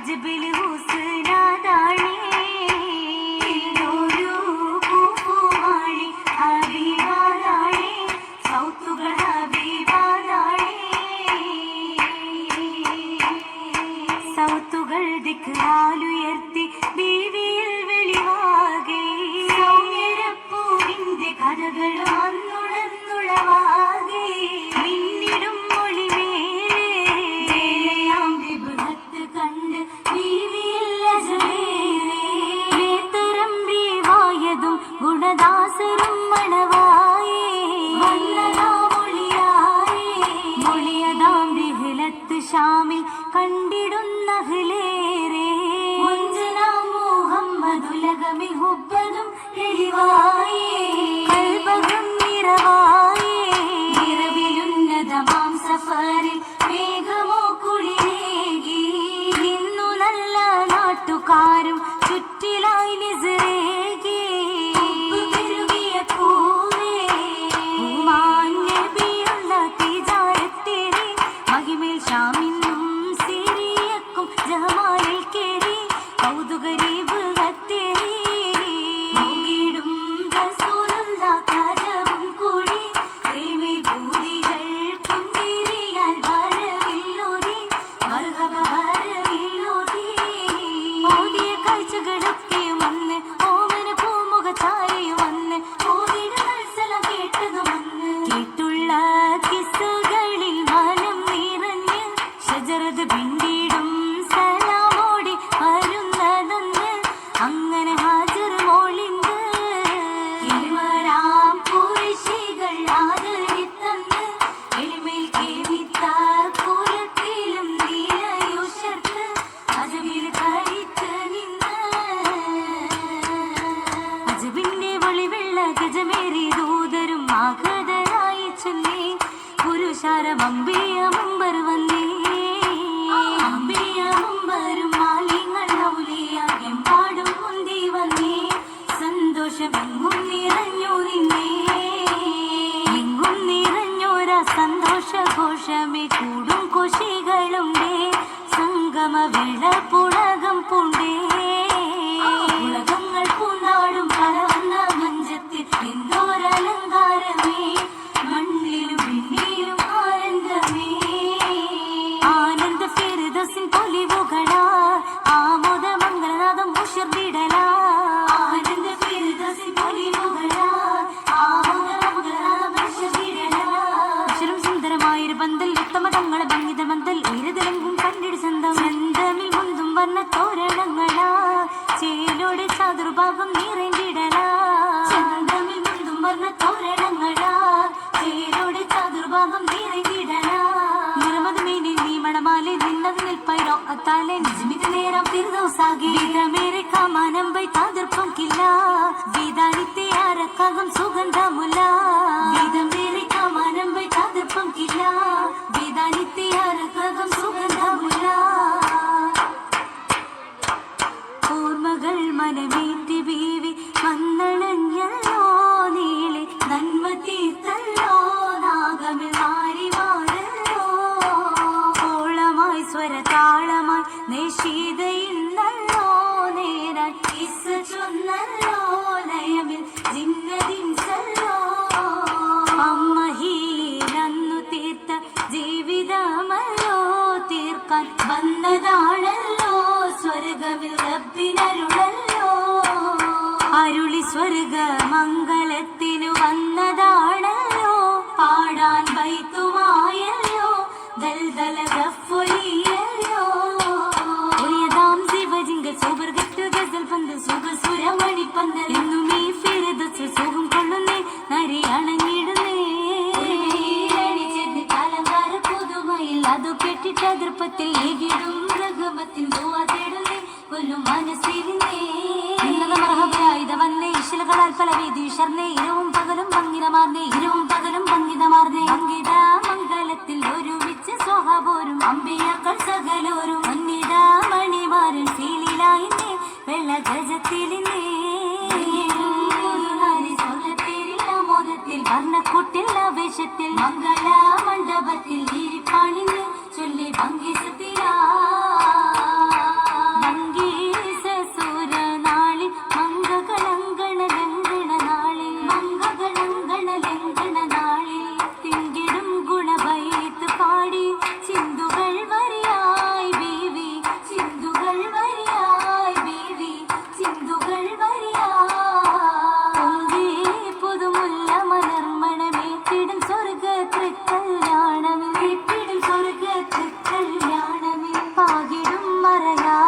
അജ്ബിൽ ഹുസ്നാദാണേ ഓരോ പൂവാളി ഹബീബാണേ സൗത്തുകൾ ഹബീബാണേ സൗത്തുകൾ ദിക്റാലുയർത്തി ബീവിയിൽ വെളിവാകെ സൗമ്യരപ്പൂവിന്റെ കഥകൾ വന്നുണർന്നുളവാകെ മിന്നിടും മൊഴിമേലെയാം വിഭുഹത്ത് കണ്ട് ബീവിയിൽ അജമേറേത്തരം ബീവായതും ഗുണദാസരും മണവായേ മൊഴിയതാം ബിഹിലത്ത് ഷാമിൽ കണ്ടിടുന്ന ഹ്ലേരേ മുഹമ്മദുലകമിൽ ഹുബ്ബതും തെളിവായേ കൽബകം നിറവായേ നിറവിലുന്നതമാം സഫറിൽ മേഘമോ കുളിരേകി ഇന്നു നല്ല നാട്ടുകാരും ചുറ്റിലായി നിസരേകി പെരുകിയ പൂവേ നബിയുള്ള തിജാരത്തേറി മഹിമേൽ ഷാമിന്നും സിറിയക്കും ജമാലിൽ കേറി കൗതുകരീബ് ഹത്തേറി നോക്കിടും റസൂലുള്ള കാജവും കൂടി പ്രേമി പൂതികൾ പുഞ്ചിരിയാൽ വരവില്ലോതി മർഹബ വരവില്ലോതി ഓതിയ കാഴ്ചകളൊക്കെ വന്ന് ഓമന പൂമുഖ ചായയും വന്ന് ഓതിടുകൾ സലം കേട്ടതും വന്ന് കേട്ടുള്ള കിസ്സുകളിൽ മനം നിറഞ്ഞ് ഷജറത് പിണ്ടിടും സലാമോടി വരുന്നതെന്ന് അങ്ങനെ ഹാജർ മോളിണ്ട് ഇരുവരാം കുരിശികൾ ആദരിത്തന്ന് എളിമേൽ കേവിത്ത കുലത്തിലും നീലയുഷർത്ത് അജബിൽ കഴിച്ച് നിന്ന് അജബിന്റെ ഒളിവെള്ള ഗജമേറി ദൂതരും ആഹൃതരായി ചെന്നേ പുരുഷാരം അമ്പിയ മുമ്പർ വന്നേ അമ്പിയ മുമ്പരും മാലിങ്ങൾ ഔലിയായും പാടും മുന്തി വന്നേ സന്തോഷമെങ്ങും നിറഞ്ഞു നിന്നേ എങ്ങും നിറഞ്ഞോരാ സന്തോഷഘോഷമേ കൂടും കുശികളുണ്ടേ സംഗമവേള പുളകം പൂണ്ടേ ഉലകങ്ങൾ പൂന്നാടും പരവന്ന മഞ്ചത്തിൽ എന്തോരലങ്കാരമേ മണ്ണിലും പിന്നിലും ആനന്ദമേ ആനന്ദ ഫിർദൗസിൻ പൊലിവുകളാ ആമോദ മംഗളനാദം ഉഷർന്നിടലാ ആനന്ദ ഫിർദൗസിൻ പൊലിവുകളാ ആമോദ മംഗളനാദം ഉഷർന്നിടലാ അക്ഷരം സുന്ദരമായൊരു പന്തൽ ഉത്തമതങ്ങളെ ഭംഗിത മന്തൽ ഉയരതിലങ്കും കണ്ടിട് സ്വന്തം ചന്തമിൽ മുന്തും വർണ്ണ തോരണങ്ങളാ ചേലോടെ ചതുർഭാഗം നിറഞ്ഞിടലാ ചന്തമിൽ മുന്തും വർണ്ണ തോരണങ്ങളാ ചേലോടെ ചതുർഭാഗം നിറഞ്ഞിടലാ നിറമതുമേനി നീ മണമാലെ നിന്നത് നിൽപ്പൈരോ അത്താലെ നിജമിത് നേരം ഫിർദൗസാകെ വിധമേറെ കാമാനം ബൈ താതിർപ്പം കില്ല വിധാനിത്തെ ആരക്കകം സുഗന്ധമുല വിധമേറെ കാമാനം ബൈ താതിർപ്പം കില്ല വിധാനിത്തെ ആരക്കകം സുഗന്ധമുല ഓർമ്മകൾ മനമേറ്റി ബീവി വന്നണഞ്ഞല്ലോ നീളെ നന്മ തീർത്തല്ലോ നാഗമിൽ മാറിമാറല്ലോ ഓളമായി സ്വരതാളമായി നിശീതയിന്നല്ലോ നേരാൻ കിസ്സ ചൊന്നല്ലോ ലയമിൽ ജിന്നതിൻസല്ലോ അമ്മ ഹീരന്നു തീർത്ത ജീവിതമല്ലോ തീർക്കാൻ വന്നതാണല്ലോ സ്വർഗമിൽ റബ്ബിനരുളല്ലോ അരുളി സ്വർഗ മംഗളത്തിനു വന്നതാണല്ലോ പാടാൻ ബൈത്തുമായല്ലോ ദൽദല ഗഫ്ഫൊലിയല്ലോ ഉയതാം ശിവജിംഗ സുബർഗത്ത് ഗസൽ പന്ത് സുഖസുരമണിപ്പന്ത് എന്നും ഈ ഫിർദൗസ് സുഖം കൊള്ളുന്നേ നരി അണങ്ങിടുന്നേ അലങ്കാര പുതുമയിൽ അതു കെട്ടിട്ട ദൃപ്പത്തിൽ ഏകിടും രഘുമത്തിൽ ദുആ തേടുന്നേ കൊല്ലും മനസ്സിരുന്നേ മർഹബയായിത വന്നേ ഇശലുകളാൽ പല വീതി ശർന്നേ ഇരവും പകലും ഭംഗിതമാർന്നേ ഇരവും പകലും ഭംഗിതമാർന്നേ ഭംഗിത മംഗളത്തിൽ ഒരുമിച്ച് സ്വഹാബോരും അമ്പിയാക്കൾ സകലോരും അന്നിത മണിമാരൻ ശീലിലായിന്നേ വെള്ള ഗജത്തിലിന്നേ മോദത്തിൽ വർണ്ണക്കൂട്ടിൽ ആവേശത്തിൽ മംഗള മണ്ഡപത്തിൽ ഇരിപ്പാണിന്ന് ചൊല്ലി ഭംഗിസത്തിലാ പറയാ